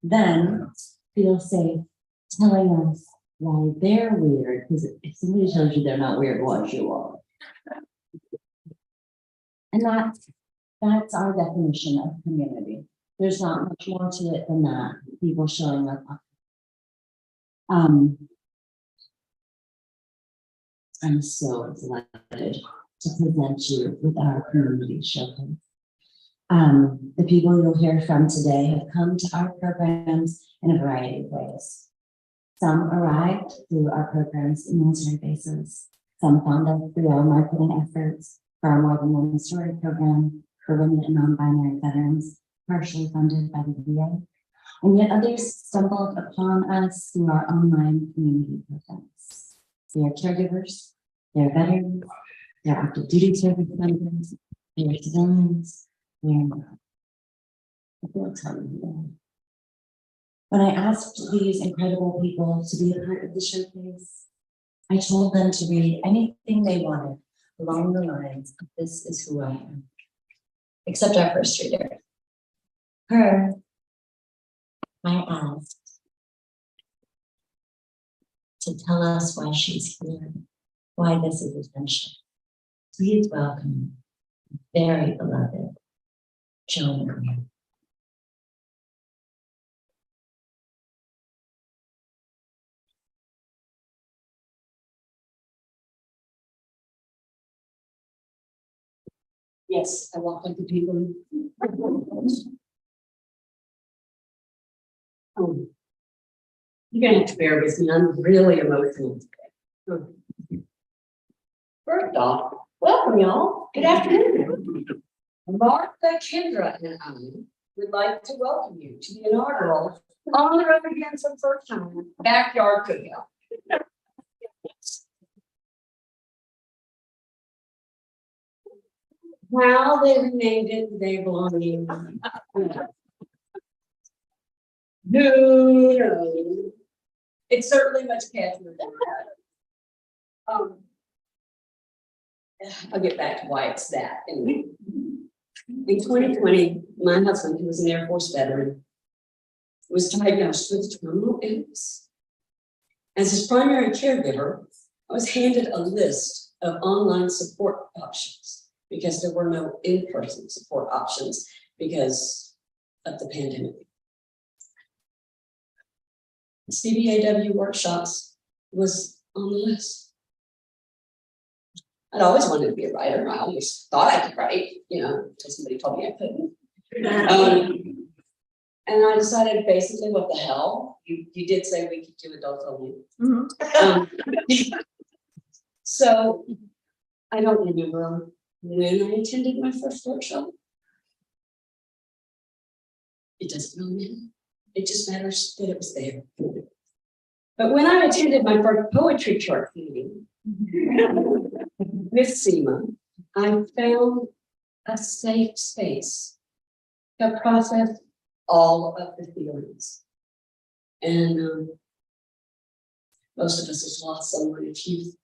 then feel safe telling us why they're weird, because if somebody tells you they're not weird, what you are. And that's our definition of community. There's not much more to it than that, people showing up. I'm so delighted to present you with our community showcase. The people you'll hear from today have come to our programs in a variety of ways. Some arrived through our programs in military bases. Some found us through our marketing efforts for our More Than One Story program for women and non-binary veterans, partially funded by the VA. And yet others stumbled upon us through our online community programs. They are caregivers, they're veterans, they're active duty service members, they're civilians, they're not. I feel telling. When I asked these incredible people to be a part of the showcase, I told them to read anything they wanted along the lines of "This is who I am." Except our first reader. Her, I asked to tell us why she's here, why this is essential. Please welcome very beloved Joan Greer. Yes, I walk like the people. You're gonna have to bear with me. I'm really emotional today. First off, welcome y'all. Good afternoon. Martha, Kendra, and I would like to welcome you to the inaugural On the Road Again for the First Time Backyard Cookout. How they renamed it, they belong in. Who knows? It's certainly much catchier than that. I'll get back to why it's that. Anyway. In 2020, my husband, who was an Air Force veteran, was diagnosed with terminal illness. As his primary caregiver, I was handed a list of online support options because there were no in-person support options because of the pandemic. CBAW workshops was on the list. I'd always wanted to be a writer. I always thought I could write, until somebody told me I couldn't. And I decided basically, what the hell? You did say we could do adult only. Mm-hmm. So I don't remember when I attended my first workshop. It doesn't really matter. It just matters that it was there. But when I attended my first poetry chart meeting with SEMA, I found a safe space to process all of the feelings. And most of us have lost someone in youth.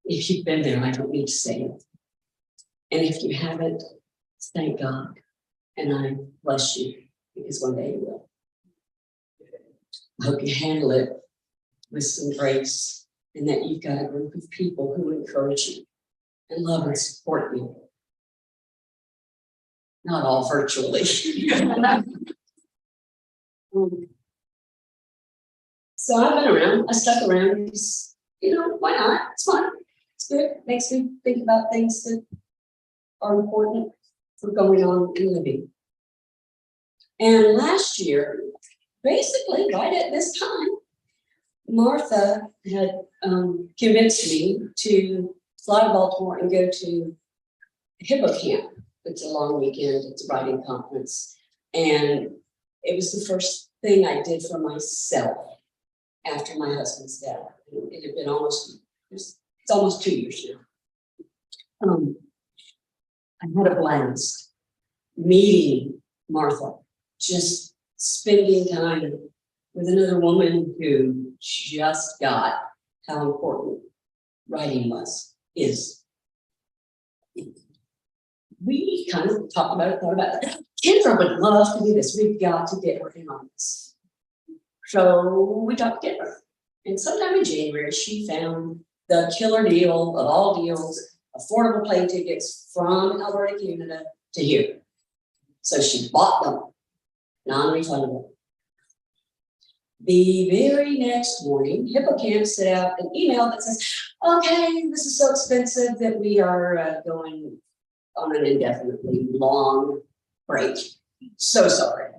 If you've been there, I don't need to say it. And if you haven't, thank God. And I bless you, because one day you will. I hope you handle it with some grace, and that you've got a group of people who encourage you and love and support you. Not all virtually. So I've been around, I stuck around because, why not? It's fun. It's good. Makes me think about things that are important for going on in living. And last year, basically right at this time, Martha had convinced me to fly to Baltimore and go to Hippo Camp. It's a long weekend, it's a writing conference. And it was the first thing I did for myself after my husband's death. It had been it's almost 2 years now. I had a blast meeting Martha, just spending time with another woman who just got how important writing is. we kind of talked about it, thought about it. Kendra would love to do this. We've got to get her in on this. So we talked to Kendra. And sometime in January, she found the killer deal of all deals, affordable plane tickets from Alberta, Canada to here. So she bought them, non-refundable. The very next morning, Hippocamp sent out an email that says, okay, this is so expensive that we are going on an indefinitely long break. So sorry.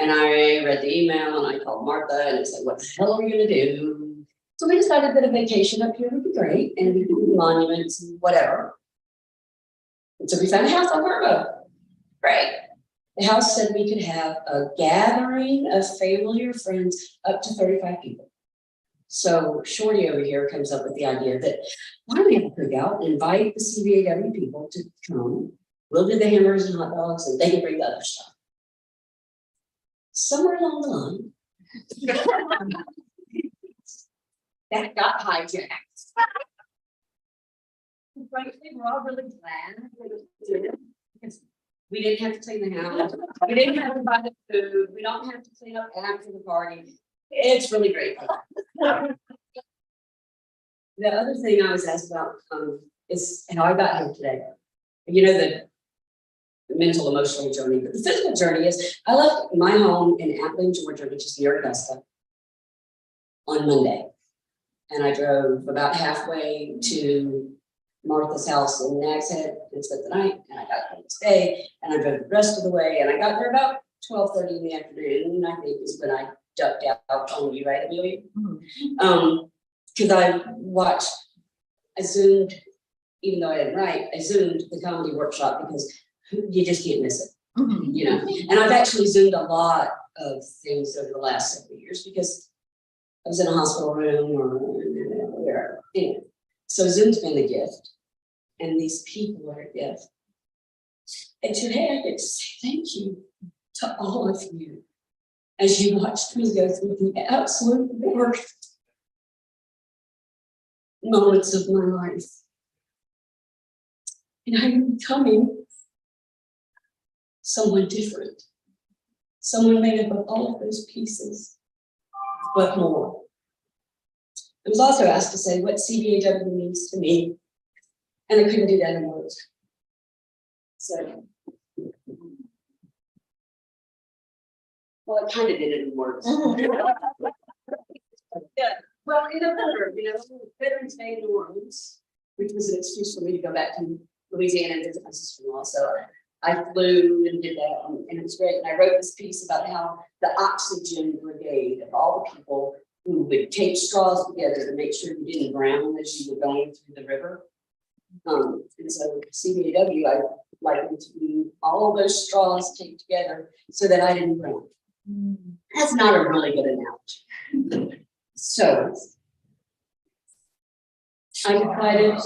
And I read the email and I called Martha and I said, what the hell are we gonna do? So we decided that a vacation up here would be great and we could do monuments and whatever. And so we found a house on Verbo. Great. The house said we could have a gathering of family or friends up to 35 people. So Shorty over here comes up with the idea that why don't we have a cookout and invite the CVAW people to come. We'll do the hamburgers and hot dogs and they can bring the other stuff. Somewhere along the line, that got hijacked. Frankly, we're all really glad because we didn't have to clean the house. We didn't have to buy the food. We don't have to clean up after the party. It's really great. The other thing I was asked about is how I got here today. You know, the mental, emotional journey, but the physical journey is I left my home in Abilene, Georgia, which is near Augusta, on Monday. And I drove about halfway to Martha's house in Nags Head and spent the night, and I got home to stay, and I drove the rest of the way, and I got there about 12:30 in the afternoon, I think is when I ducked out on you, right, Amelia? Because I Zoomed, even though I didn't write, I Zoomed the comedy workshop because you just can't miss it, you know? And I've actually Zoomed a lot of things over the last several years because I was in a hospital room or wherever. Anyway, so Zoom's been a gift, and these people are a gift. And today I get to say thank you to all of you as you watched me go through the absolute worst moments of my life. And I'm becoming someone different, someone made up of all of those pieces, but more. I was also asked to say what CVAW means to me, and I couldn't do that in words. So, well, I kind of did it in words. Yeah. Well, in November, you know, Veterans Day in New Orleans, which was an excuse for me to go back to Louisiana and visit my sister-in-law. So I flew and did that, and it was great. And I wrote this piece about how the oxygen brigade of all the people who would tape straws together to make sure you didn't drown as you were going through the river. And so CVAW, I like them to be all of those straws taped together so that I didn't drown. That's not a really good analogy. So I decided,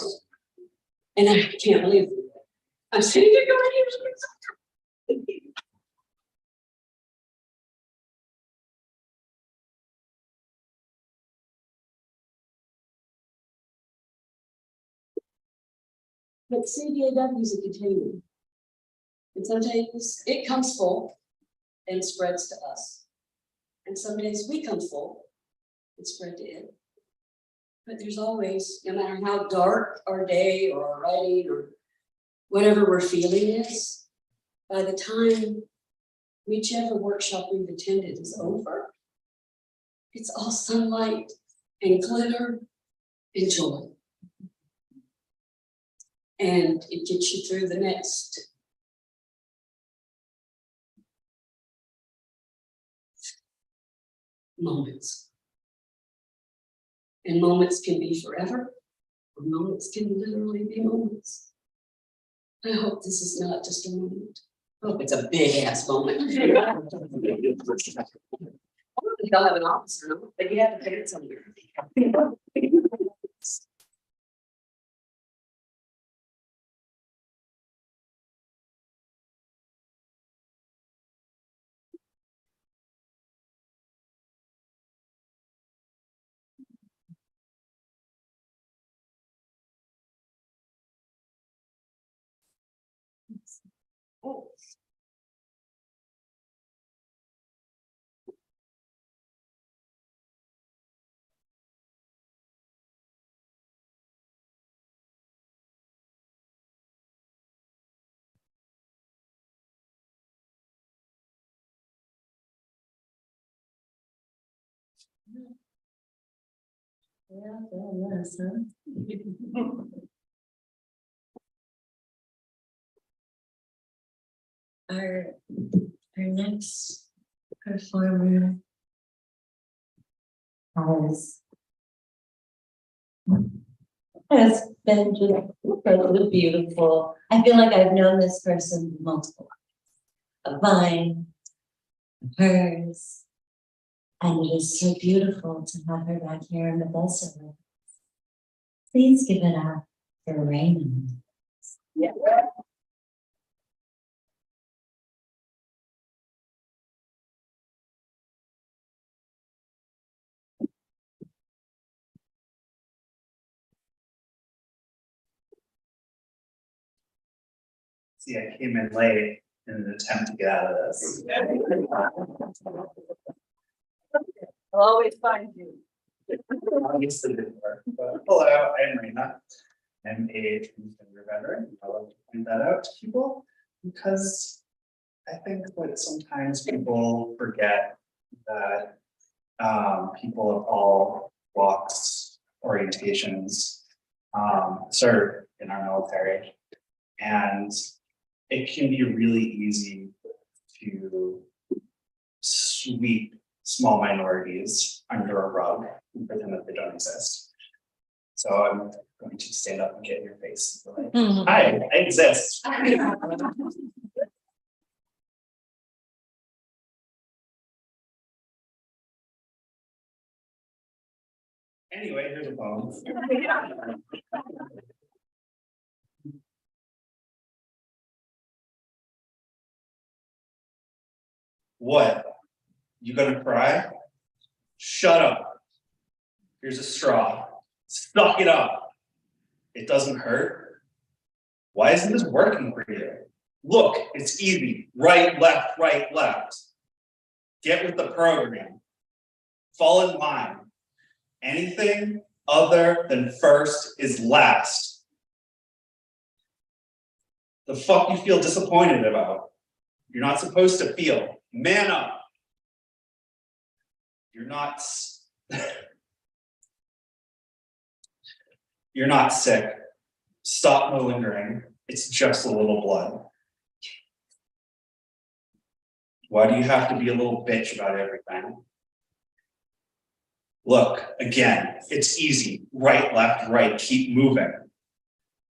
and I can't believe it, I'm sitting here going, but CVAW is a container. And sometimes it comes full and spreads to us. And some days we come full and spread to it. But there's always, no matter how dark our day or our writing or whatever we're feeling is, by the time whichever workshop we've attended is over, it's all sunlight and glitter and joy. And it gets you through the next moments. And moments can be forever, or moments can literally be moments. I hope this is not just a moment. I hope it's a big ass moment. I don't know if they'll have an office or not, but you have to pay it somewhere. Yeah, yes, huh? Our next performer has been just incredibly beautiful. I feel like I've known this person multiple lives. Of mine, of hers, and it is so beautiful to have her back here in the bus. Please give it up for Raymond. Yeah. See, I came in late in an attempt to get out of this. I'll always find you. Obviously didn't work, but hello, I'm Raina. I'm a transgender veteran. I like to point that out to people because I think that sometimes people forget that people of all walks, orientations serve in our military. And it can be really easy to sweep small minorities under a rug and pretend that they don't exist. So I'm going to stand up and get in your face. And be like, hi, I exist. Anyway, here's a poem. What? You gonna cry? Shut up. Here's a straw. Suck it up. It doesn't hurt. Why isn't this working for you? Look, it's easy. Right, left, right, left. Get with the program. Fall in line. Anything other than first is last. The fuck you feel disappointed about? You're not supposed to feel. Man up. You're not you're not sick. Stop malingering. It's just a little blood. Why do you have to be a little bitch about everything? Look, again, it's easy. Right, left, right, keep moving.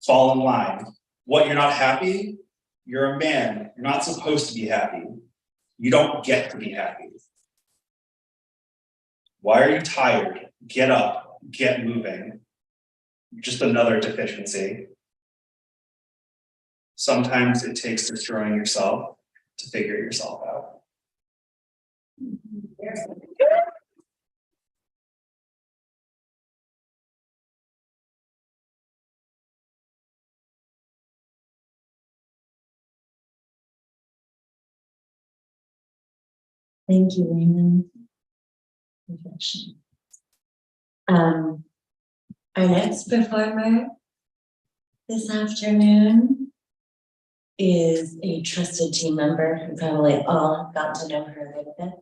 Fall in line. What, you're not happy? You're a man. You're not supposed to be happy. You don't get to be happy. Why are you tired? Get up, get moving. Just another deficiency. Sometimes it takes destroying yourself to figure yourself out. Thank you, Raymond. Reflection. Our next performer this afternoon is a trusted team member who probably all have got to know her a little bit.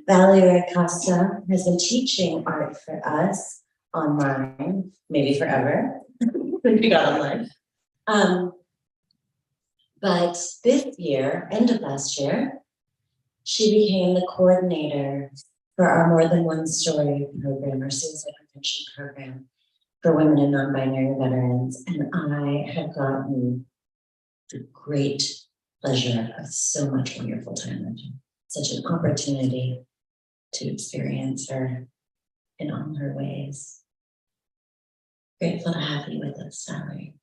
Valerie Acosta has been teaching art for us online, maybe forever. We got online. But this year, end of last year, she became the coordinator for our More Than One Story program, our suicide prevention program for women and non-binary veterans. And I have gotten the great pleasure of so much wonderful time with her. Such an opportunity to experience her in all her ways. Grateful to have you with us, Valerie.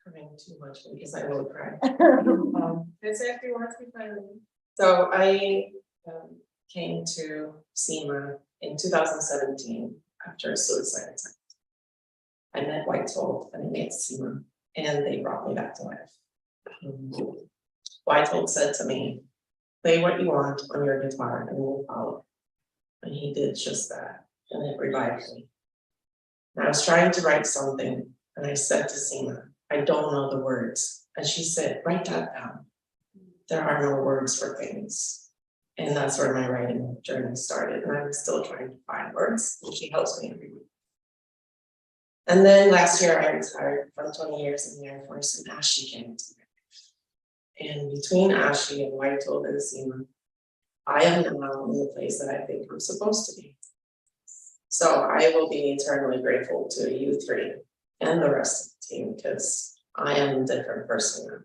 Crying too much because I will cry. This actually wants to be funny. So I came to SEMA in 2017 after a suicide attempt. I met Whitetold and I met SEMA, and they brought me back to life. Whitetold said to me, play what you want on your guitar and we'll follow. And he did just that, and it revived me. And I was trying to write something, and I said to Seema, I don't know the words. And she said, write that down. There are no words for things. And that's where my writing journey started. And I'm still trying to find words, and she helps me every week. And then last year I retired from 20 years in the Air Force, and Ashley came to me. And between Ashley and Whitetold and Seema, I am now in the place that I think I'm supposed to be. So I will be eternally grateful to you three and the rest of the team, because I am a different person now.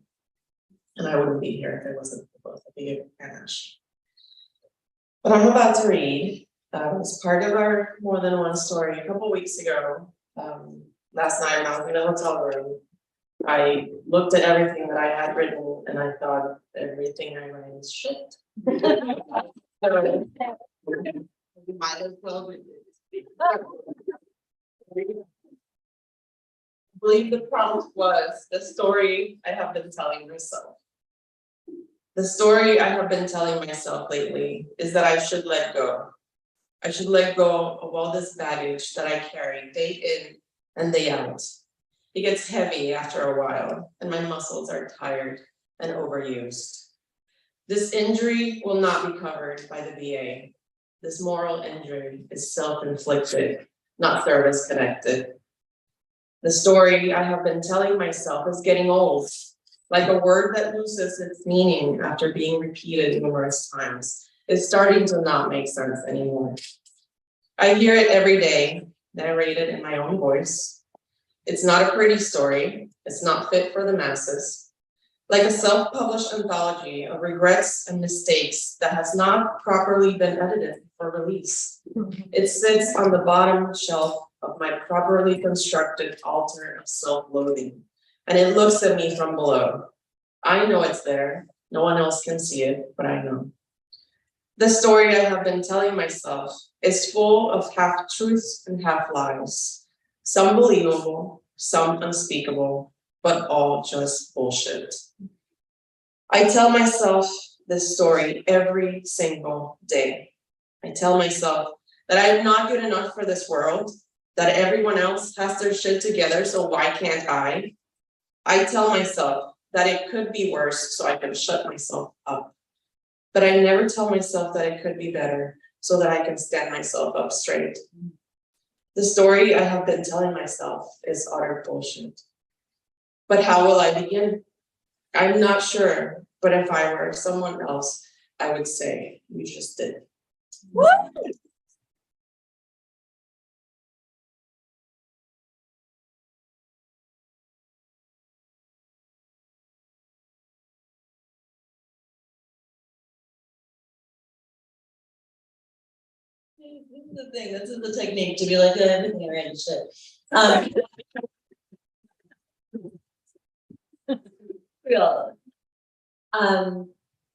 And I wouldn't be here if it wasn't for both of you and Ashley. But I'm about to read, as part of our More Than One story a couple weeks ago. Last night I was in a hotel room. I looked at everything that I had written and I thought everything I write is shit. We might as well read it. I believe the prompt was the story I have been telling myself. The story I have been telling myself lately is that I should let go. I should let go of all this baggage that I carry day in and day out. It gets heavy after a while, and my muscles are tired and overused. This injury will not be covered by the VA. This moral injury is self-inflicted, not service-connected. The story I have been telling myself is getting old, like a word that loses its meaning after being repeated numerous times. It's starting to not make sense anymore. I hear it every day, narrated in my own voice. It's not a pretty story. It's not fit for the masses. Like a self-published anthology of regrets and mistakes that has not properly been edited for release. It sits on the bottom shelf of my properly constructed altar of self-loathing, and it looks at me from below. I know it's there. No one else can see it, but I know. The story I have been telling myself is full of half truths and half lies. Some believable, some unspeakable, but all just bullshit. I tell myself this story every single day. I tell myself that I am not good enough for this world, that everyone else has their shit together, so why can't I? I tell myself that it could be worse, so I can shut myself up. But I never tell myself that it could be better, so that I can stand myself up straight. The story I have been telling myself is utter bullshit. But how will I begin? I'm not sure, but if I were someone else, I would say, you just did. Woo! This is the thing, this is the technique to be like, everything I read is shit. We all.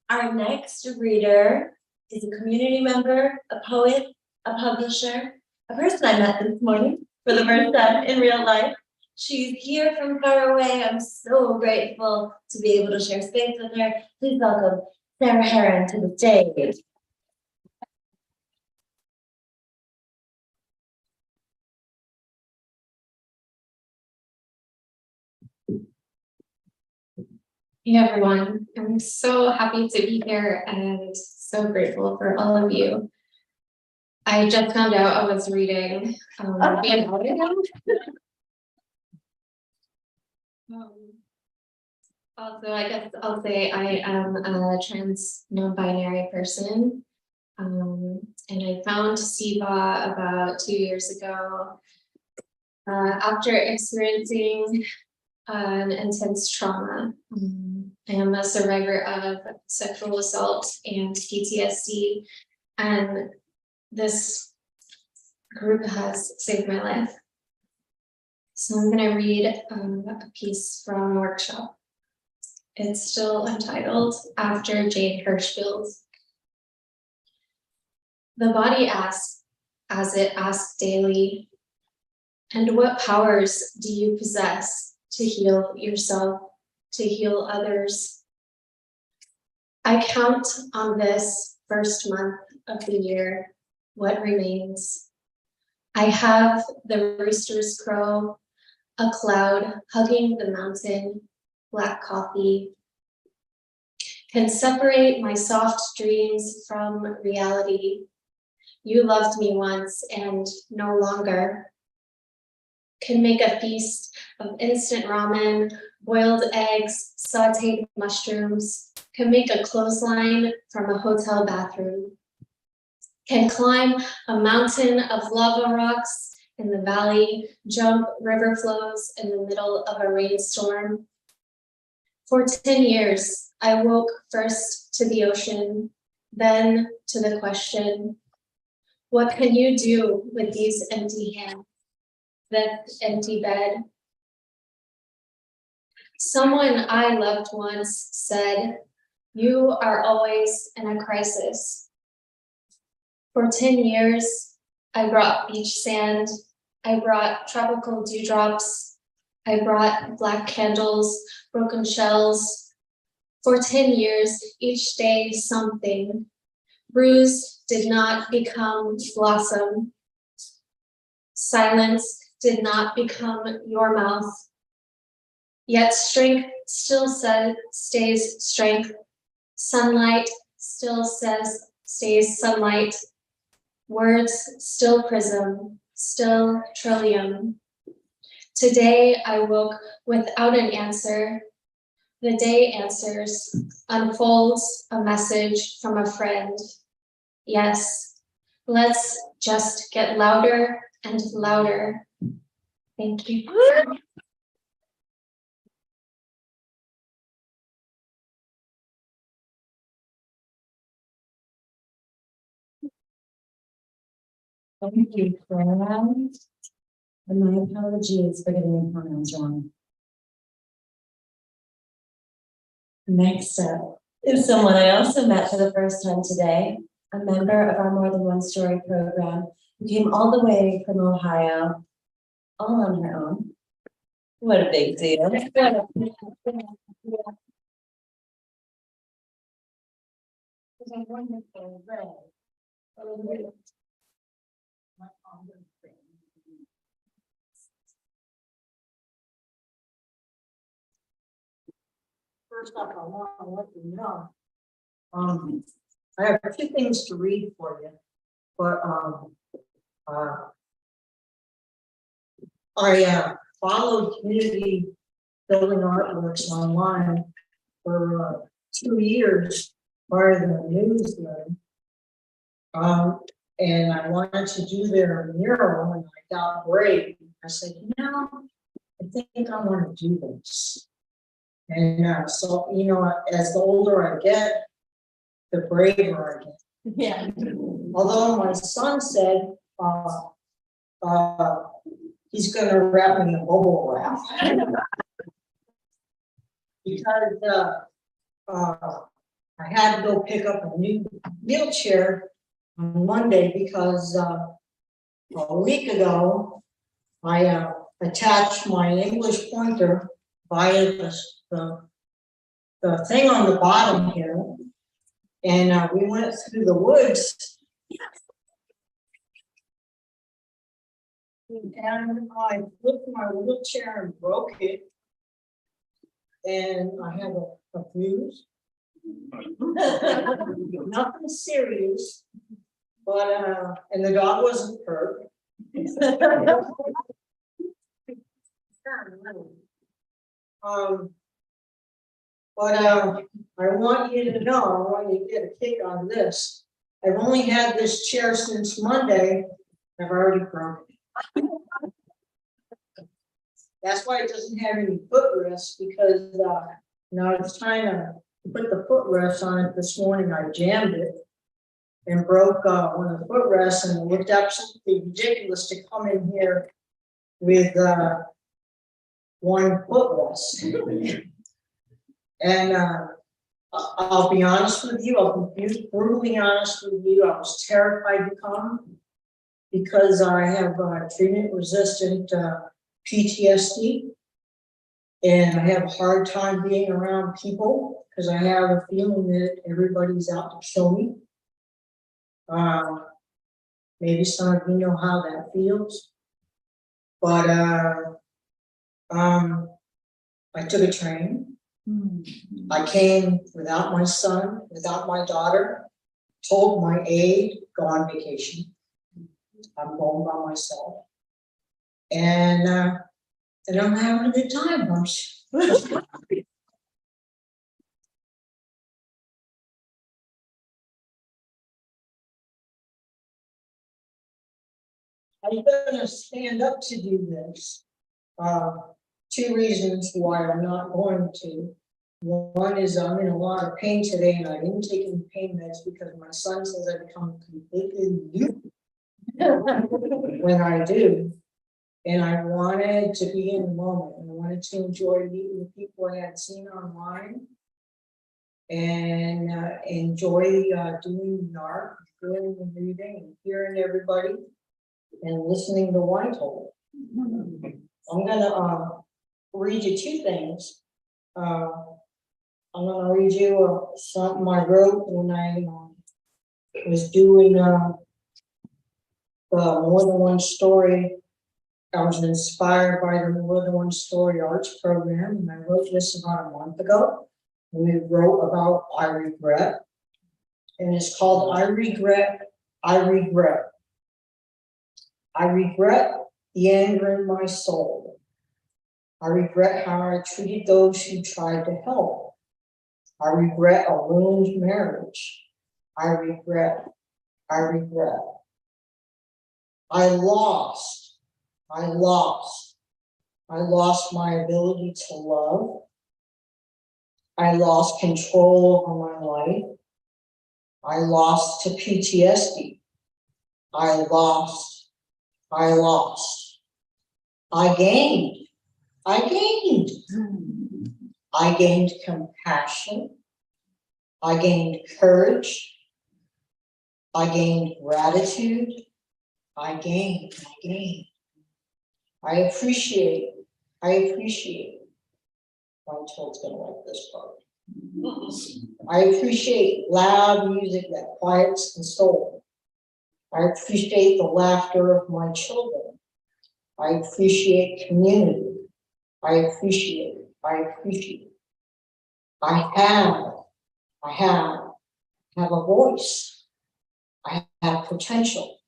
Our next reader is a community member, a poet, a publisher, a person I met this morning for the first time in real life. She's here from far away. I'm so grateful to be able to share space with her. Please welcome Sarah Heron to the stage. Hey everyone, I'm so happy to be here and so grateful for all of you. I just found out I was reading Van Outinghouse. Also, I guess I'll say I am a trans non-binary person. And I found SIVA about 2 years ago after experiencing an intense trauma. I am a survivor of sexual assault and PTSD, and this group has saved my life. So I'm going to read a piece from Workshop. It's still entitled After Jade Hirschfield. The body asks, as it asks daily, and what powers do you possess to heal yourself, to heal others? I count on this first month of the year, what remains. I have the roosters crow, a cloud hugging the mountain, black coffee. Can separate my soft dreams from reality. You loved me once and no longer. Can make a feast of instant ramen, boiled eggs, sauteed mushrooms. Can make a clothesline from a hotel bathroom. Can climb a mountain of lava rocks in the valley, jump river flows in the middle of a rainstorm. For 10 years, I woke first to the ocean, then to the question, what can you do with these empty hands, this empty bed? Someone I loved once said, you are always in a crisis. For 10 years, I brought beach sand, I brought tropical dewdrops, I brought black candles, broken shells. For 10 years, each day something. Bruise did not become blossom. Silence did not become your mouth. Yet strength still stays strength. Sunlight still stays sunlight. Words still prism, still trillium. Today I woke without an answer. The day answers, unfolds a message from a friend. Yes, let's just get louder and louder. Thank you. Thank you, Fran. And my apologies for getting your pronouns wrong. Next up is someone I also met for the first time today, a member of our More Than One Story program who came all the way from Ohio, all on her own. What a big deal. First off, I want to let you know. I have two things to read for you, but I followed Community Building Artworks online for 2 years prior to the newsletter. And I wanted to do their mural, and I got brave. I said, I think I want to do this. And so, as the older I get, the braver I get. Yeah. Although my son said, he's gonna wrap me in bubble wrap. Because I had to go pick up a new wheelchair on Monday because a week ago, I attached my English pointer via the thing on the bottom here. And we went through the woods. And I flipped my wheelchair and broke it. And I have a bruise. Nothing serious, but and the dog wasn't hurt. But I want you to know, I want you to get a kick on this. I've only had this chair since Monday. I've already broken it. That's why it doesn't have any footrests, because I was trying to put the footrest on it this morning. I jammed it and broke one of the footrests, and it looked absolutely ridiculous to come in here with one footrest. And I'll be honest with you, I'll be brutally honest with you, I was terrified to come. Because I have treatment resistant PTSD. And I have a hard time being around people, because I have a feeling that everybody's out to kill me. Maybe some of you know how that feels. But I took a train. I came without my son, without my daughter, told my aide, go on vacation. I'm going by myself. And I'm having a good time, Marsh. I'm gonna stand up to do this. Two reasons why I'm not going to. One is I'm in a lot of pain today and I didn't take any pain meds because my son says I become completely new when I do. And I wanted to be in the moment and I wanted to enjoy meeting the people I had seen online. And enjoy doing the art, doing the reading and hearing everybody and listening to what I told. I'm gonna read you two things. I'm gonna read you something I wrote when I was doing the More Than One Story. I was inspired by the More Than One Story Arts program, and I wrote this about a month ago. We wrote about I regret, and it's called I regret, I regret. I regret the anger in my soul. I regret how I treated those who tried to help. I regret a ruined marriage. I regret, I regret. I lost my ability to love. I lost control over my life. I lost to PTSD. I lost. I gained. I gained compassion. I gained courage. I gained gratitude. I gained. I appreciate. My child's gonna like this part. I appreciate loud music that quiets the soul. I appreciate the laughter of my children. I appreciate community. I appreciate. I have a voice. I have potential.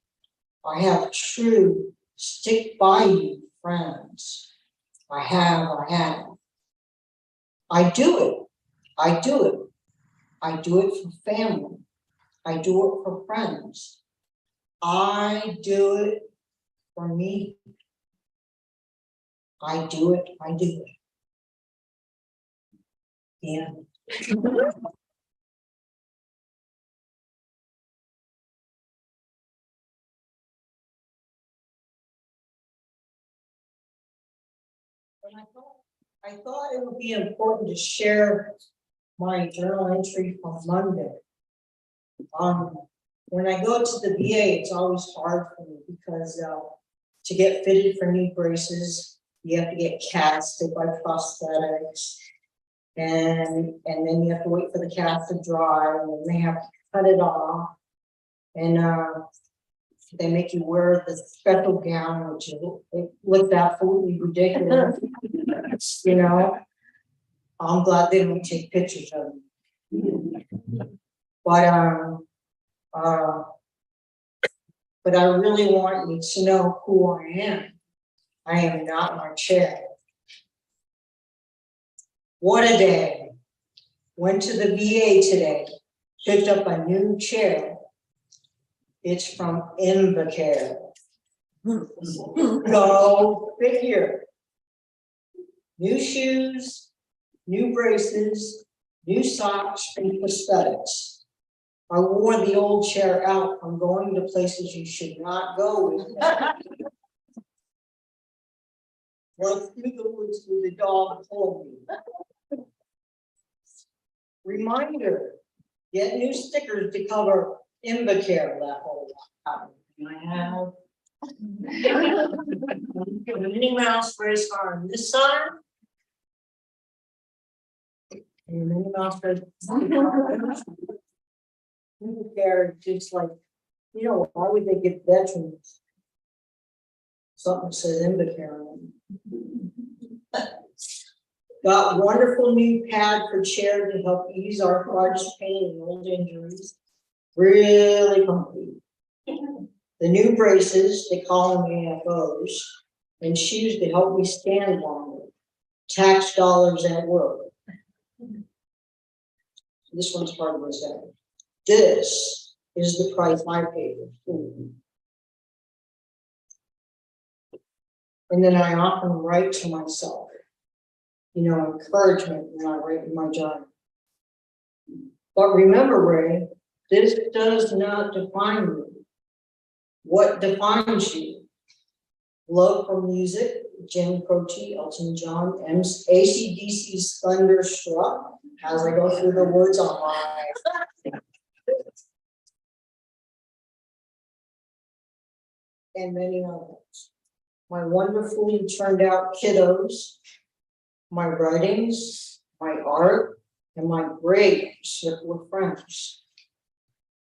I have true stick by you friends. I have. I do it. I do it for family. I do it for friends. I do it for me. I do it. Yeah. I thought it would be important to share my journal entry from Monday. When I go to the VA, it's always hard for me because to get fitted for knee braces, you have to get casted by prosthetics, and then you have to wait for the cast to dry, and then they have to cut it off, and they make you wear the special gown, which it looks absolutely ridiculous. You know, I'm glad they don't take pictures of me. But I really want you to know who I am. I am not my chair. What a day. Went to the VA today, picked up a new chair. It's from Invacare. Go figure. New shoes, new braces, new socks, and prosthetics. I wore the old chair out. I'm going to places you should not go with me. Well, through the woods with the dog pulled me. Reminder, get new stickers to cover Invacare that whole lot. And I have. Minnie Mouse race car this summer. And Minnie Mouse race. Invacare, just like, you know, why would they give veterans something that says Invacare on it? Got wonderful new pad for chair to help ease arthritis, pain, and old injuries. Really comfy. The new braces, they call them AFOs, and shoes to help me stand longer. Tax dollars at work. This one's hard to say. This is the price I paid for food. And then I often write to myself, you know, encouragement when I write in my journal. But remember, Ray, this does not define you. What defines you? Love for music, Jim Croce, Elton John, AC/DC's Thunderstruck, as I go through the words on my. And many others. My wonderfully turned out kiddos, my writings, my art, and my great circle of friends.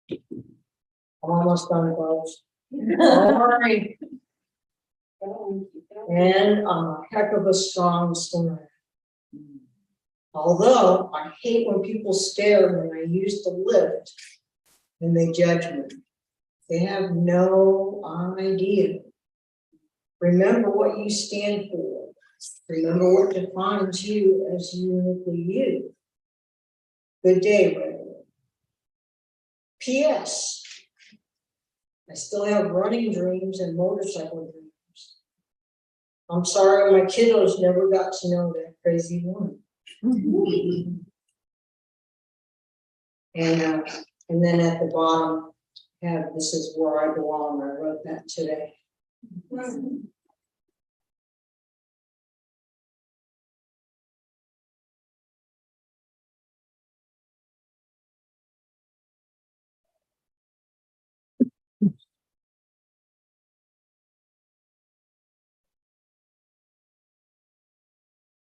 I'm almost done, folks. All right. And I'm a heck of a strong swimmer. Although I hate when people stare when I use the lift and they judge me. They have no idea. Remember what you stand for. Remember what defines you as uniquely you. Good day, Ray. P.S. I still have running dreams and motorcycle dreams. I'm sorry my kiddos never got to know that crazy woman. And then at the bottom, have this is where I belong. I wrote that today.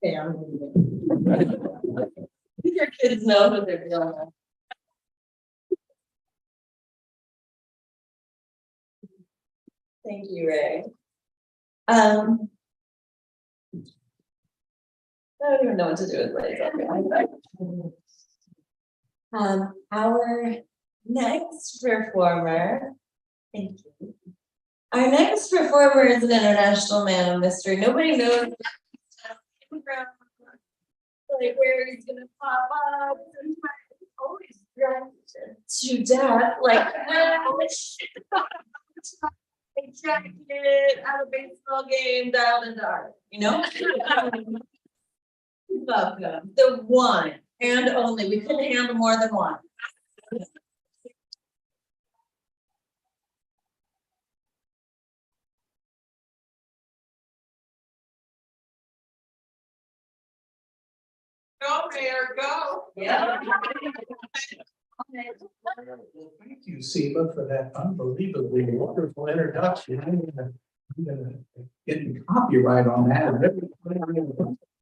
Okay, I'm gonna go. Your kids know what they're doing. Thank you, Ray. I don't even know what to do with Ray's. Our next performer, thank you. Our next performer is an international man of mystery. Nobody knows like where he's gonna pop up. Sometimes he's always dressed to death, like a jacket at a baseball game, dialed in dark, you know? Welcome, the one and only. We couldn't handle more than one. Go, Mayor, go. Yeah. Well, thank you, Seba, for that unbelievably wonderful introduction. I'm gonna get the copyright on that.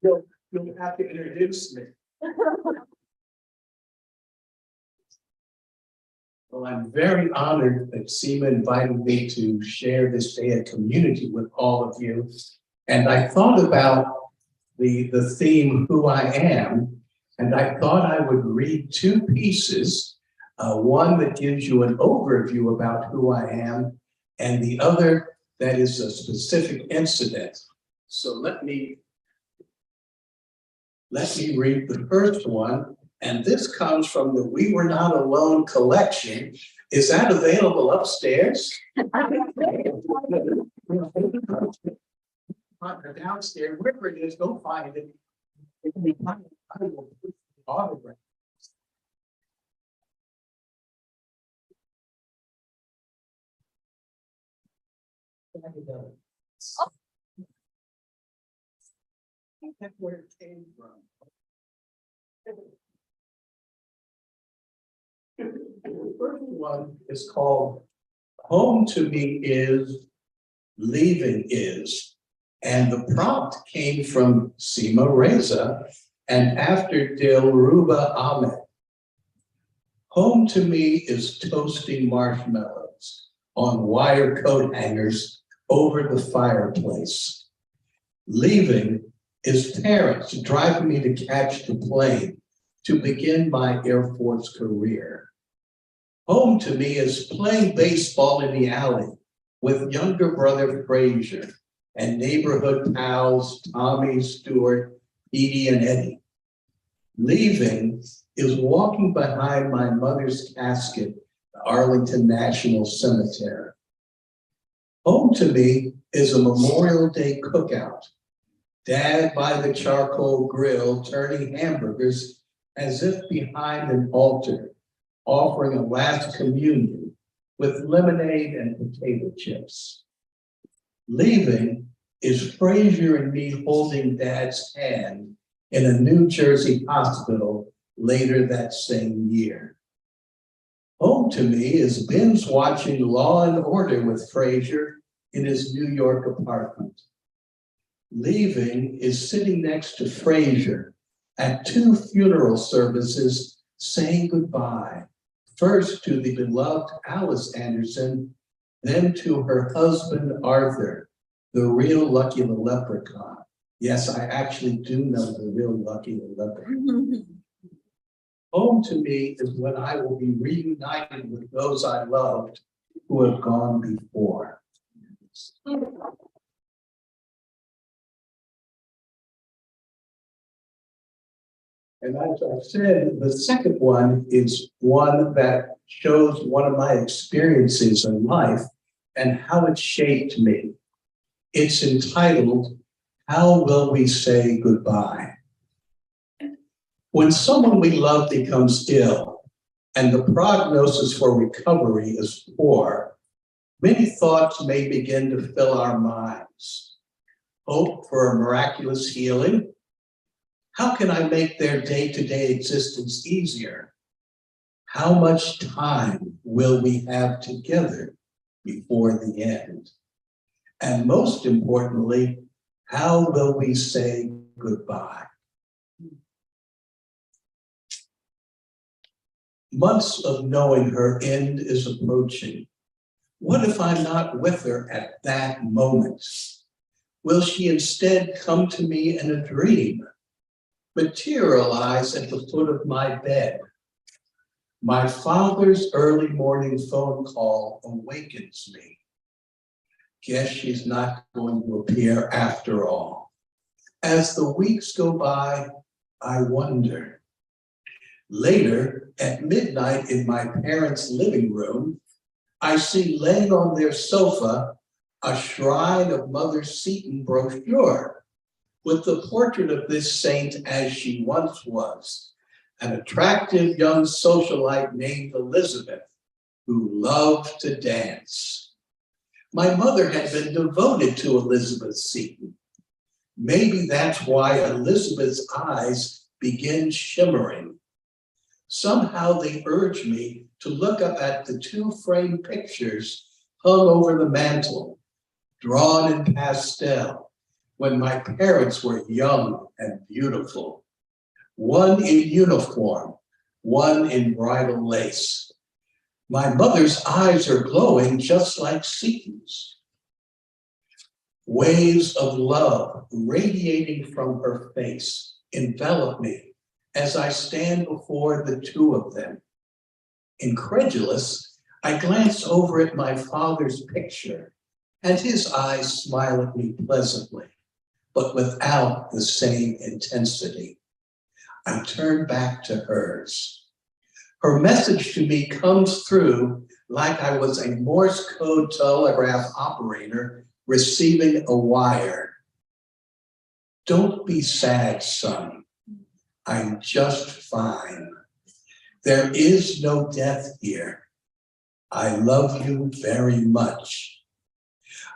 You'll have to introduce me. Well, I'm very honored that Seba invited me to share this day of community with all of you. And I thought about the theme, Who I Am, and I thought I would read two pieces. One that gives you an overview about who I am, and the other that is a specific incident. So let me read the first one, and this comes from the We Were Not Alone collection. Is that available upstairs? Downstairs, wherever it is, go find it. I will put the autograph. That's where it came from. The first one is called Home to Me Is, Leaving Is. And the prompt came from Seema Reza and after Dilruba Ahmed. Home to me is toasting marshmallows on wire coat hangers over the fireplace. Leaving is parents driving me to catch the plane to begin my Air Force career. Home to me is playing baseball in the alley with younger brother Frazier and neighborhood pals Tommy, Stewart, Edie, and Eddie. Leaving is walking behind my mother's casket at Arlington National Cemetery. Home to me is a Memorial Day cookout. Dad by the charcoal grill turning hamburgers as if behind an altar, offering a last communion with lemonade and potato chips. Leaving is Frazier and me holding Dad's hand in a New Jersey hospital later that same year. Home to me is binge watching Law and Order with Frazier in his New York apartment. Leaving is sitting next to Frazier at 2 funeral services saying goodbye, first to the beloved Alice Anderson, then to her husband Arthur, the real Lucky the Leprechaun. Yes, I actually do know the real Lucky the Leprechaun. Home to me is when I will be reunited with those I loved who have gone before. And as I said, the second one is one that shows one of my experiences in life and how it shaped me. It's entitled, How Will We Say Goodbye? When someone we love becomes ill and the prognosis for recovery is poor, many thoughts may begin to fill our minds. Hope for a miraculous healing. How can I make their day-to-day existence easier? How much time will we have together before the end? And most importantly, how will we say goodbye? Months of knowing her end is approaching. What if I'm not with her at that moment? Will she instead come to me in a dream? Materialize at the foot of my bed. My father's early morning phone call awakens me. Guess she's not going to appear after all. As the weeks go by, I wonder. Later, at midnight in my parents' living room, I see laying on their sofa a shrine of Mother Seton brochure with the portrait of this saint as she once was, an attractive young socialite named Elizabeth, who loved to dance. My mother had been devoted to Elizabeth Seton. Maybe that's why Elizabeth's eyes begin shimmering. Somehow they urge me to look up at the 2 framed pictures hung over the mantle, drawn in pastel, when my parents were young and beautiful. One in uniform, one in bridal lace. My mother's eyes are glowing just like Seton's. Waves of love radiating from her face envelop me as I stand before the 2 of them. Incredulous, I glance over at my father's picture, and his eyes smile at me pleasantly, but without the same intensity. I turn back to hers. Her message to me comes through like I was a Morse code telegraph operator receiving a wire. Don't be sad, son. I'm just fine. There is no death here. I love you very much.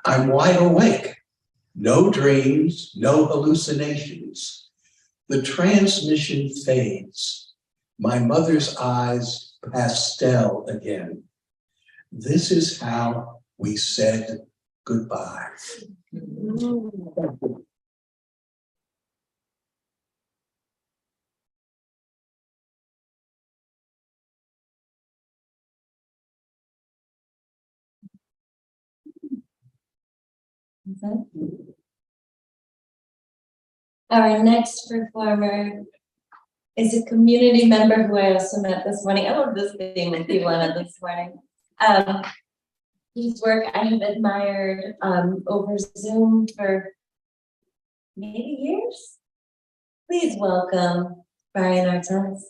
I'm wide awake. No dreams, no hallucinations. The transmission fades. My mother's eyes pastel again. This is how we said goodbye. Our next performer is a community member who I also met this morning. I love this thing with people I met this morning. Whose work I have admired over Zoom for maybe years. Please welcome Brian Artez.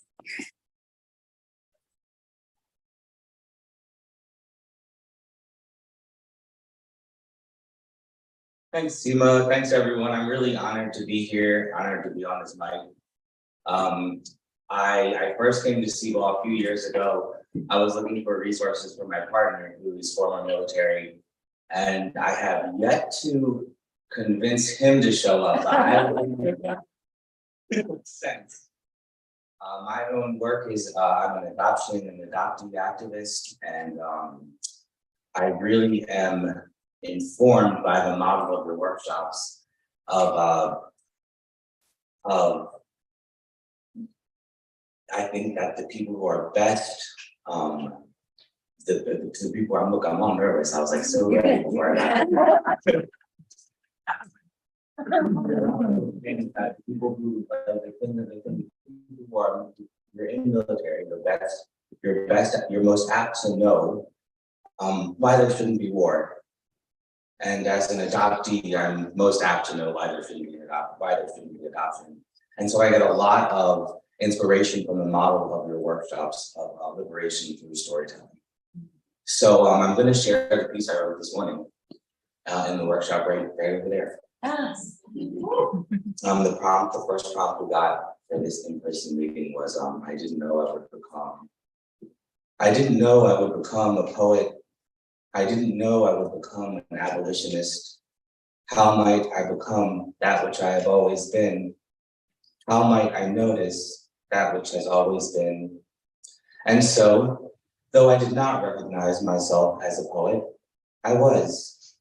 Thanks, Seema. Thanks, everyone. I'm really honored to be here, honored to be on this mic. I first came to CBAW a few years ago. I was looking for resources for my partner, who is former military, and I have yet to convince him to show up. Sense. My own work is I'm an adoption and adoptee activist, and I really am informed by the model of your workshops of I think that the people who are best, the people I'm looking, I'm all nervous. I was like, so ready before I got here. And people who who are, you're in the military, you're most apt to know why there shouldn't be war. And as an adoptee, I'm most apt to know why there shouldn't be adoption. And so I get a lot of inspiration from the model of your workshops of liberation through storytelling. So I'm going to share the piece I wrote this morning in the workshop right over there. Yes. The first prompt we got for this in-person meeting was I didn't know I would become a poet. I didn't know I would become an abolitionist. How might I become that which I have always been? How might I notice that which has always been? And so, though I did not recognize myself as a poet, I was.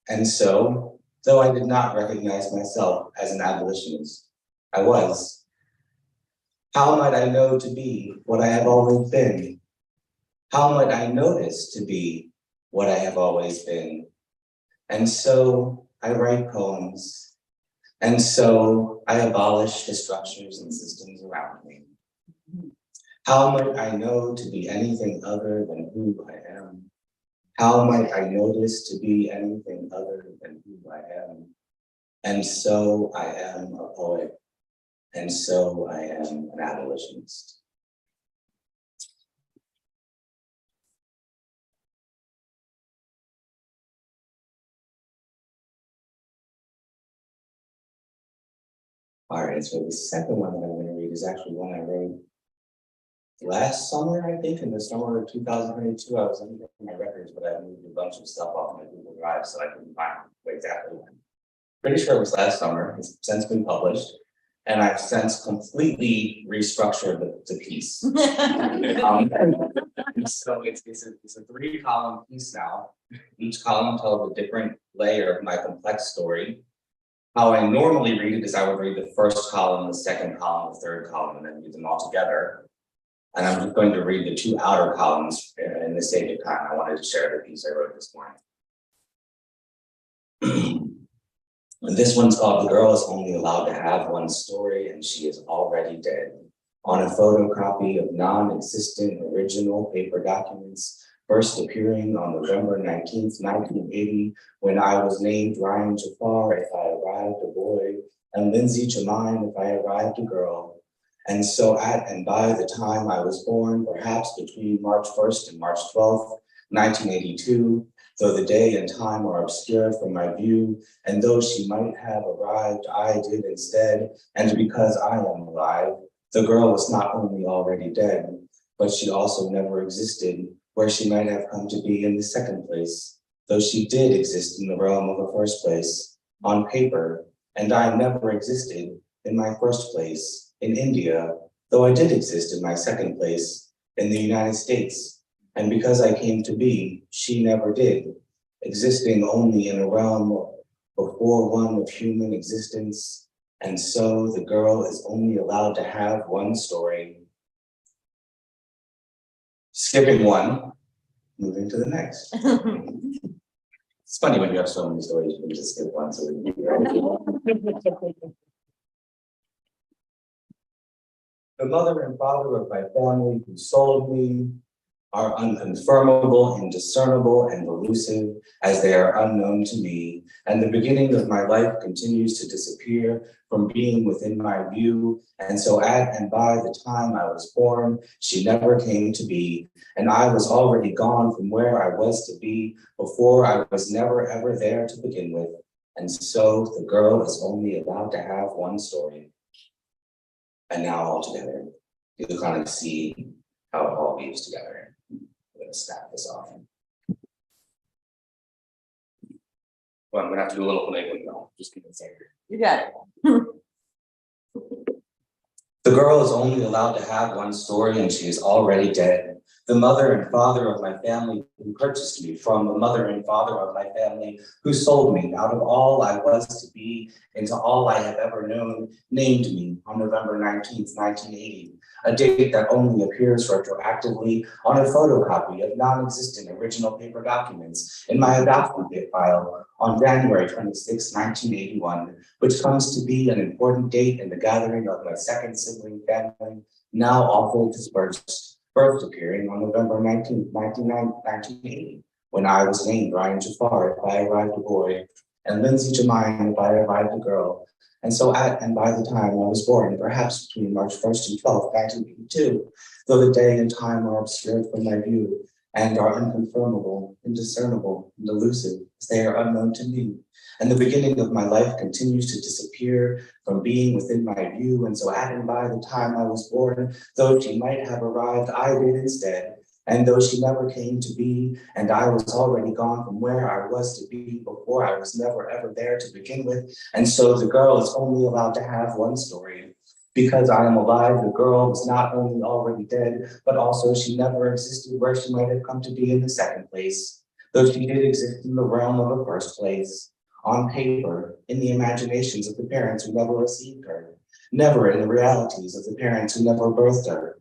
And so, though I did not recognize myself as an abolitionist, I was. How might I know to be what I have always been? How might I notice to be what I have always been? And so I write poems. And so I abolish the structures and systems around me. How might I know to be anything other than who I am? How might I notice to be anything other than who I am? And so I am a poet. And so I am an abolitionist. All right, so the second one that I'm going to read is actually one I wrote last summer, I think, in the summer of 2022. I was looking at my records, but I moved a bunch of stuff off my Google Drive, so I couldn't find exactly when. Pretty sure it was last summer. It's since been published, and I've since completely restructured the piece. So it's a 3-column piece now. Each column tells a different layer of my complex story. How I normally read it is I would read the first column, the second column, the third column, and then read them all together. And I'm just going to read the 2 outer columns in the sake of time. I wanted to share the piece I wrote this morning. And this one's called "The Girl is Only Allowed to Have One Story and She is Already Dead." On a photocopy of non-existent original paper documents, first appearing on November 19th, 1980, when I was named Ryan Jafar if I arrived a boy, and Lindsay Chamine if I arrived a girl. And so at and by the time I was born, perhaps between March 1st and March 12th, 1982, though the day and time are obscured from my view, and though she might have arrived, I did instead, and because I am alive, the girl was not only already dead, but she also never existed where she might have come to be in the second place, though she did exist in the realm of the first place, on paper, and I never existed in my first place, in India, though I did exist in my second place, in the United States. And because I came to be, she never did, existing only in a realm before one of human existence. And so the girl is only allowed to have one story. Skipping one, moving to the next. It's funny when you have so many stories, you can just skip one. So the mother and father of my family who sold me are unconfirmable, indiscernible, and elusive as they are unknown to me. And the beginning of my life continues to disappear from being within my view. And so at and by the time I was born, she never came to be. And I was already gone from where I was to be before I was never ever there to begin with. And so the girl is only allowed to have one story. And now all together, you can kind of see how it all weaves together. I'm gonna snap this off. Well, I'm gonna have to do a little finagling now, just keep it safe. You got it. The girl is only allowed to have one story and she is already dead. The mother and father of my family who purchased me from the mother and father of my family who sold me out of all I was to be into all I have ever known, named me on November 19th, 1980, a date that only appears retroactively on a photocopy of non-existent original paper documents in my adoption file on January 26, 1981, which comes to be an important date in the gathering of my second sibling family, now awful dispersed. First appearing on November 19th, 1980, when I was named Ryan Jafar if I arrived a boy, and Lindsay Jemine if I arrived a girl. And so at and by the time I was born, perhaps between March 1st and 12th, 1982, though the day and time are obscured from my view and are unconfirmable, indiscernible, and elusive, as they are unknown to me. And the beginning of my life continues to disappear from being within my view. And so at and by the time I was born, though she might have arrived, I did instead. And though she never came to be, and I was already gone from where I was to be before I was never ever there to begin with. And so the girl is only allowed to have one story. Because I am alive, the girl was not only already dead, but also she never existed where she might have come to be in the second place. Though she did exist in the realm of a first place. On paper, in the imaginations of the parents who never received her, never in the realities of the parents who never birthed her.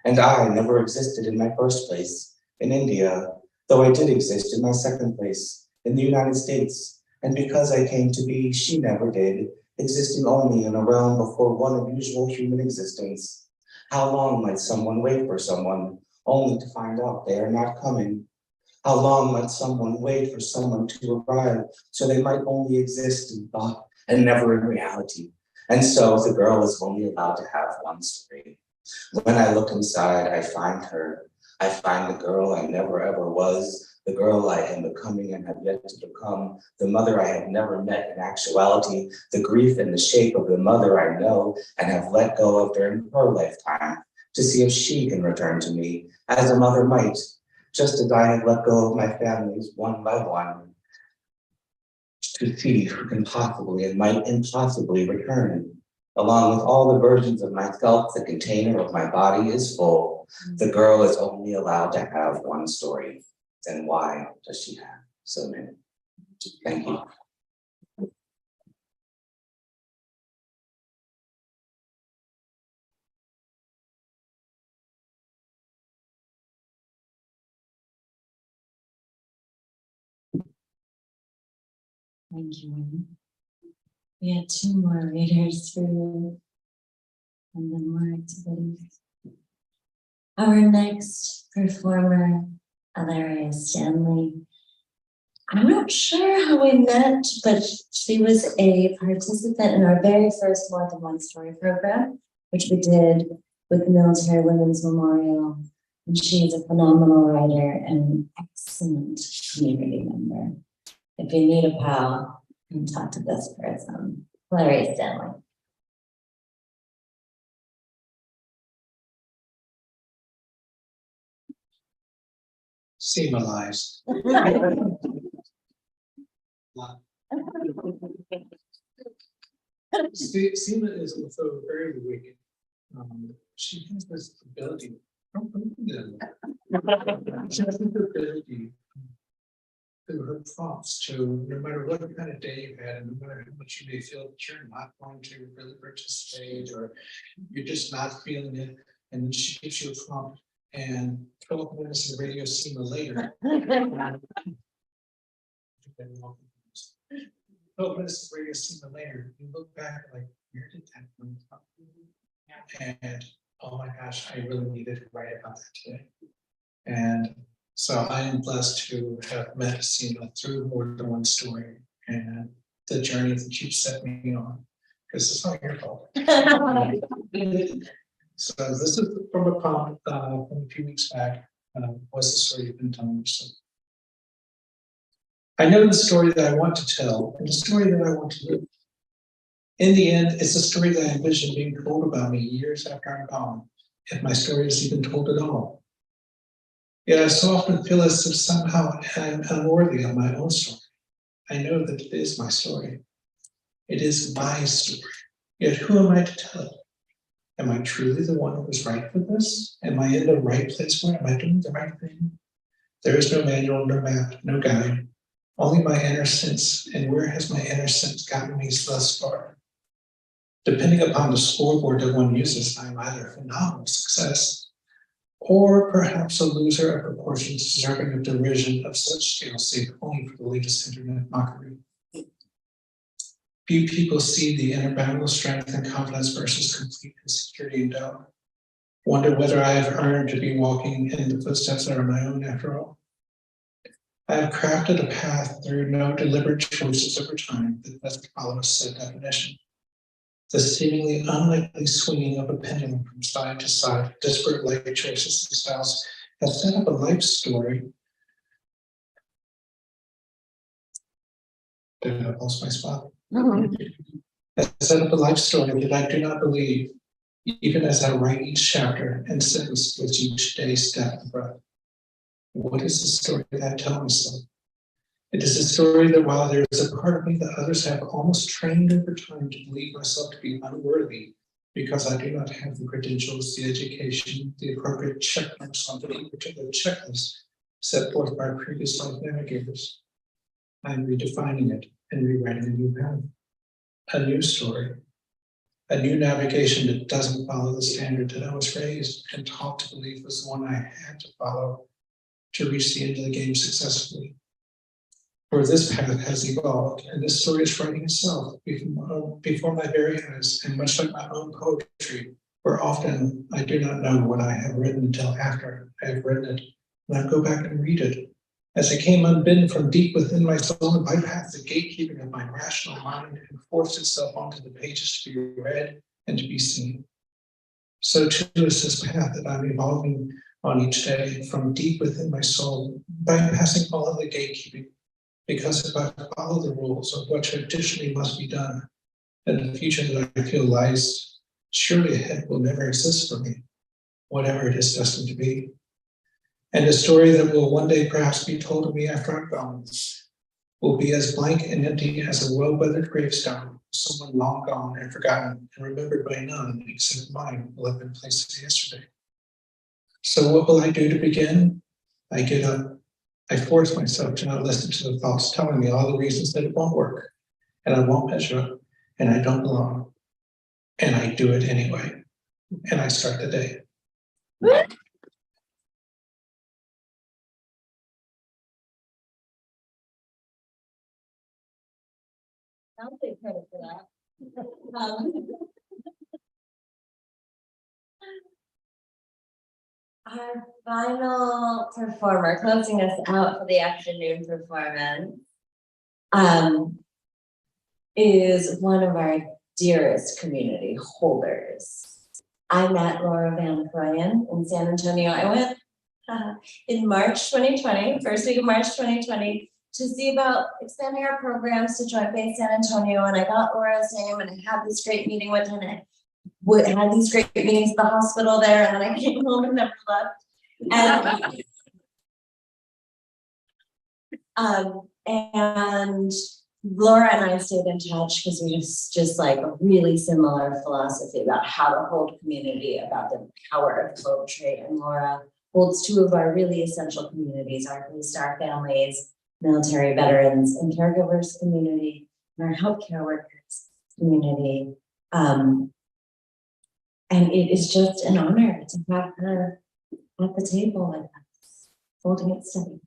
And I never existed in my first place, in India, though I did exist in my second place, in the United States. And because I came to be, she never did, existing only in a realm before one of usual human existence. How long might someone wait for someone, only to find out they are not coming? How long might someone wait for someone to arrive so they might only exist in thought and never in reality? And so the girl is only allowed to have one story. When I look inside, I find her. I find the girl I never ever was, the girl I am becoming and have yet to become, the mother I have never met in actuality, the grief and the shape of the mother I know and have let go of during her lifetime, to see if she can return to me, as a mother might, just as I have let go of my families one by one, to see who can possibly and might impossibly return. Along with all the versions of myself, the container of my body is full. The girl is only allowed to have one story. Then why does she have so many? Thank you. Thank you, Wayne. We had 2 more readers for you. And then more activities. Our next performer, Alaria Stanley. I'm not sure how we met, but she was a participant in our very first More Than One Story program, which we did with the Military Women's Memorial. And she is a phenomenal writer and excellent community member. If you need a pal, you can talk to this person, Alaria Stanley. Seamalized. Seema is also very wicked. She has this ability, Through her prompts to, no matter what kind of day you've had, and no matter how much you may feel that you're not going to really participate, or you're just not feeling it, and then she gives you a prompt, and 12 minutes of radio SEMA later. 12 minutes of radio SEMA later, you look back like, where did that come from? And oh my gosh, I really needed to write about that today. And so I am blessed to have met SEMA through more than one story and the journey that you've set me on, because it's not your fault. So this is from a prompt from a few weeks back. What's the story you've been telling yourself? I know the story that I want to tell and the story that I want to live. In the end, it's a story that I envision being told about me years after I'm gone, if my story is even told at all. Yet I so often feel as if somehow I'm unworthy of my own story. I know that it is my story. It is my story. Yet who am I to tell it? Am I truly the one who was right for this? Am I in the right place where am I doing the right thing? There is no manual, no map, no guide. Only my inner sense, and where has my inner sense gotten me thus far? Depending upon the scoreboard that one uses, I am either a phenomenal success, or perhaps a loser of proportions deserving of derision of such scale, save only for the latest internet mockery. Few people see the inner battle of strength and confidence versus complete insecurity and doubt. Wonder whether I have earned to be walking in the footsteps that are my own after all. I have crafted a path through no deliberate choices over time that doesn't follow a set definition. The seemingly unlikely swinging of a pendulum from side to side, disparate life choices and styles has set up a life story. Did I lost my spot? Has set up a life story that I do not believe, even as I write each chapter and sentence with each day step of breath. What is the story that I tell myself? It is a story that while there is a part of me that others have almost trained over time to believe myself to be unworthy because I do not have the credentials, the education, the appropriate checkmarks on any particular checklist set forth by previous life navigators. I am redefining it and rewriting a new path, a new story, a new navigation that doesn't follow the standard that I was raised and taught to believe was the one I had to follow to reach the end of the game successfully. For this path has evolved, and this story is writing itself before my very eyes, and much like my own poetry, where often I do not know what I have written until after I have written it, and I go back and read it. As it came unbidden from deep within my soul and bypassed the gatekeeping of my rational mind and forced itself onto the pages to be read and to be seen. So too is this path that I'm evolving on each day from deep within my soul, bypassing all of the gatekeeping. Because if I follow the rules of what traditionally must be done, then the future that I feel lies surely ahead will never exist for me, whatever it is destined to be. And the story that will one day perhaps be told of me after I'm gone will be as blank and empty as a well-weathered gravestone, someone long gone and forgotten and remembered by none except mine will have been placed yesterday. So what will I do to begin? I get up. I force myself to not listen to the thoughts telling me all the reasons that it won't work, and I won't measure up, and I don't belong. And I do it anyway. And I start the day. I'll take credit for that. Our final performer, closing us out for the afternoon performance, is one of our dearest community holders. I met Laura Van Proyen in San Antonio. I went in March 2020, first week of March 2020, to see about expanding our programs to Joint Base San Antonio. And I got Laura's name and I had this great meeting with her. And I had these great meetings at the hospital there, and then I came home and never left. And Laura and I stayed in touch because we just like a really similar philosophy about how to hold community, about the power of poetry. And Laura holds two of our really essential communities, our Blue Star families, military veterans and caregivers community, and our healthcare workers community. And it is just an honor to have her at the table with us, holding it steady.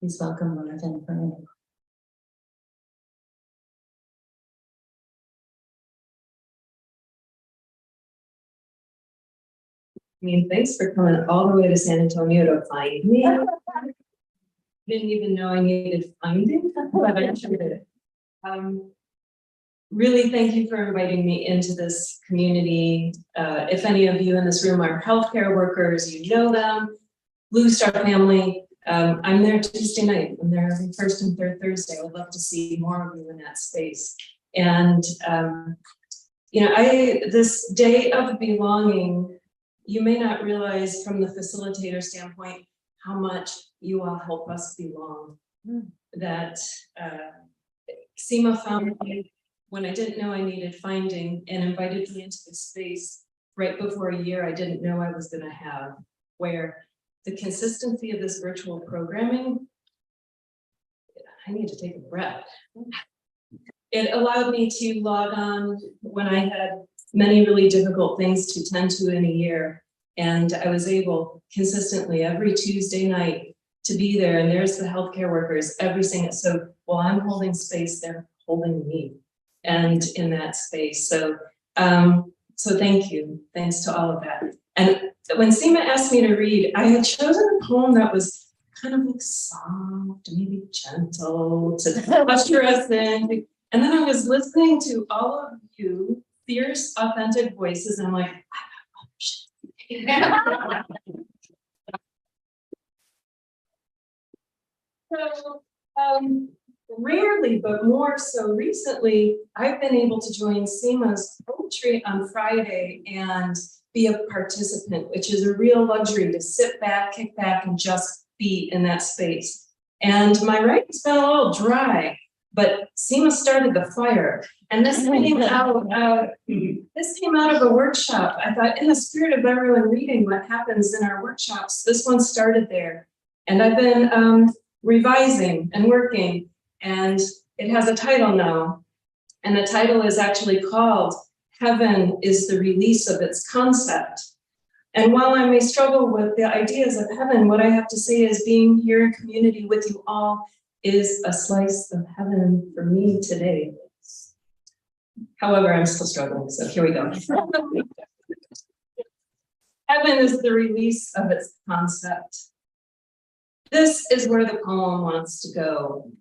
Please welcome Laura Van Fern. I mean, thanks for coming all the way to San Antonio to find me. Didn't even know I needed finding, but I sure did. Really, thank you for inviting me into this community. If any of you in this room are healthcare workers, you know them. Blue Star family, I'm there Tuesday night. I'm there every first and third Thursday. I would love to see more of you in that space. And, you know, this day of belonging, you may not realize from the facilitator standpoint how much you all help us belong. That SEMA found me when I didn't know I needed finding and invited me into the space right before a year I didn't know I was gonna have, where the consistency of this virtual programming, I need to take a breath. It allowed me to log on when I had many really difficult things to tend to in a year. And I was able consistently every Tuesday night to be there. And there's the healthcare workers, every single, so while I'm holding space, they're holding me and in that space. So, so thank you. Thanks to all of that. And when SEMA asked me to read, I had chosen a poem that was kind of like soft, maybe gentle to usher us in. And then I was listening to all of you fierce, authentic voices, and I'm like, so, rarely, but more so recently, I've been able to join SEMA's poetry on Friday and be a participant, which is a real luxury to sit back, kick back, and just be in that space. And my writing's been a little dry, but SEMA started the fire. And this came out, this came out of a workshop. I thought, in the spirit of everyone reading what happens in our workshops, this one started there. And I've been revising and working, and it has a title now. And the title is actually called Heaven is the Release of Its Concept. And while I may struggle with the ideas of heaven, what I have to say is being here in community with you all is a slice of heaven for me today. However, I'm still struggling, so here we go. Heaven is the release of its concept. This is where the poem wants to go.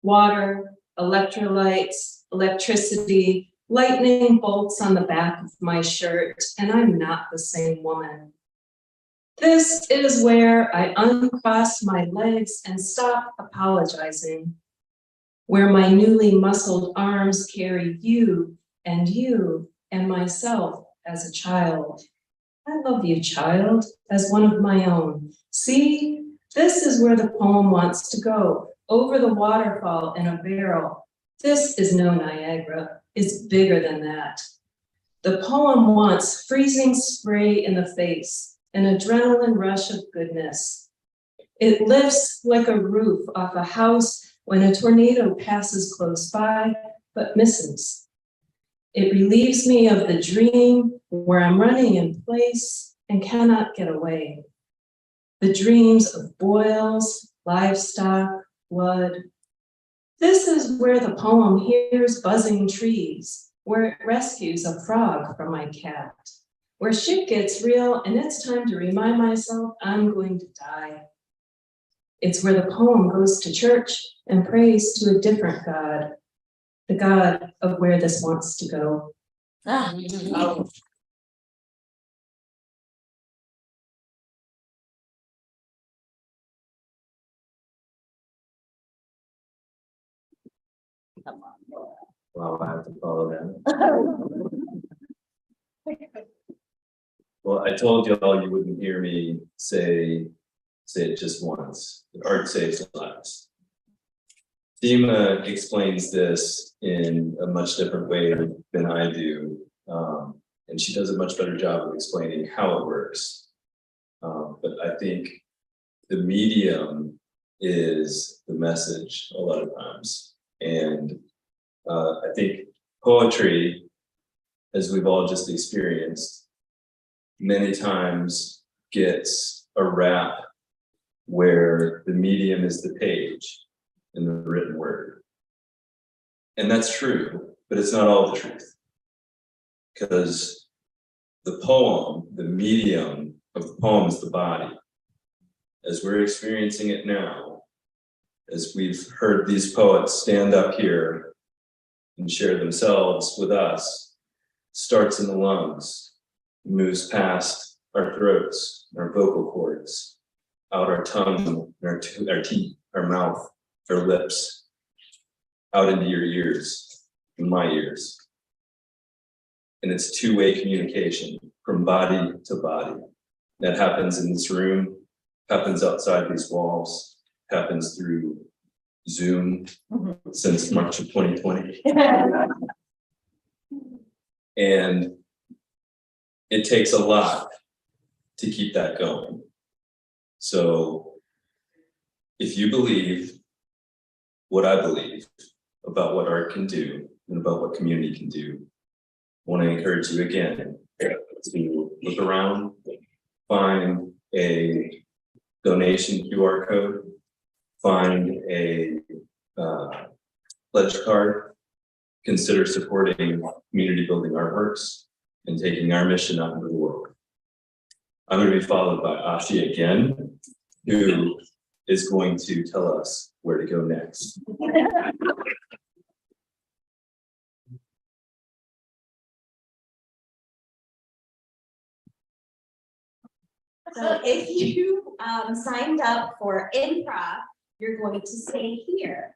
Water, electrolytes, electricity, lightning bolts on the back of my shirt, and I'm not the same woman. This is where I uncross my legs and stop apologizing, where my newly muscled arms carry you and myself as a child. I love you, child, as one of my own. See, this is where the poem wants to go, over the waterfall in a barrel. This is no Niagara, it's bigger than that. The poem wants freezing spray in the face, an adrenaline rush of goodness. It lifts like a roof off a house when a tornado passes close by, but misses. It relieves me of the dream where I'm running in place and cannot get away. The dreams of boils, livestock, blood. This is where the poem hears buzzing trees, where it rescues a frog from my cat, where shit gets real and it's time to remind myself I'm going to die. It's where the poem goes to church and prays to a different God, the God of where this wants to go. Oh. Wow, I have to follow that. Well, I told y'all you wouldn't hear me say it just once, or say it once. Dima explains this in a much different way than I do. And she does a much better job of explaining how it works. But I think the medium is the message a lot of times. And I think poetry, as we've all just experienced, many times gets a rap where the medium is the page in the written word. And that's true, but it's not all the truth. Because the poem, the medium of the poem is the body. As we're experiencing it now, as we've heard these poets stand up here and share themselves with us, starts in the lungs, moves past our throats, our vocal cords, out our tongue, our teeth, our mouth, our lips, out into your ears, in my ears. And it's two-way communication from body to body. That happens in this room, happens outside these walls, happens through Zoom since March of 2020. And it takes a lot to keep that going. So if you believe what I believe about what art can do and about what community can do, I want to encourage you again to look around, find a donation QR code, find a pledge card, consider supporting community building artworks and taking our mission out into the world. I'm going to be followed by Ashi again, who is going to tell us where to go next. So if you signed up for improv, you're going to stay here.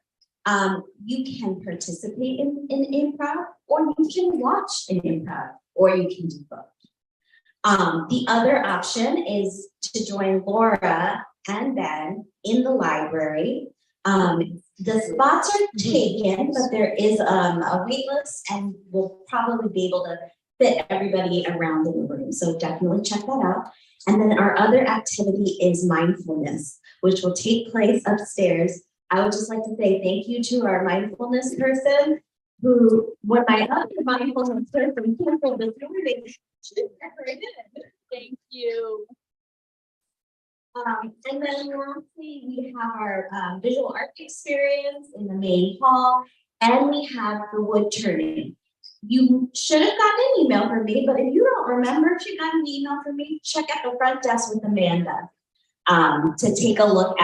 You can participate in improv, or you can watch an improv, or you can do both. The other option is to join Laura and Ben in the library. The spots are taken, but there is a wait list, and we'll probably be able to fit everybody around in the room. So definitely check that out. And then our other activity is mindfulness, which will take place upstairs. I would just like to say thank you to our mindfulness person who, when my other mindfulness person canceled this morning, she never did. Thank you. And then lastly, we have our visual art experience in the main hall, and we have the wood turning. You should have gotten an email from me, but if you don't remember if you got an email from me, check out the front desk with Amanda to take a look at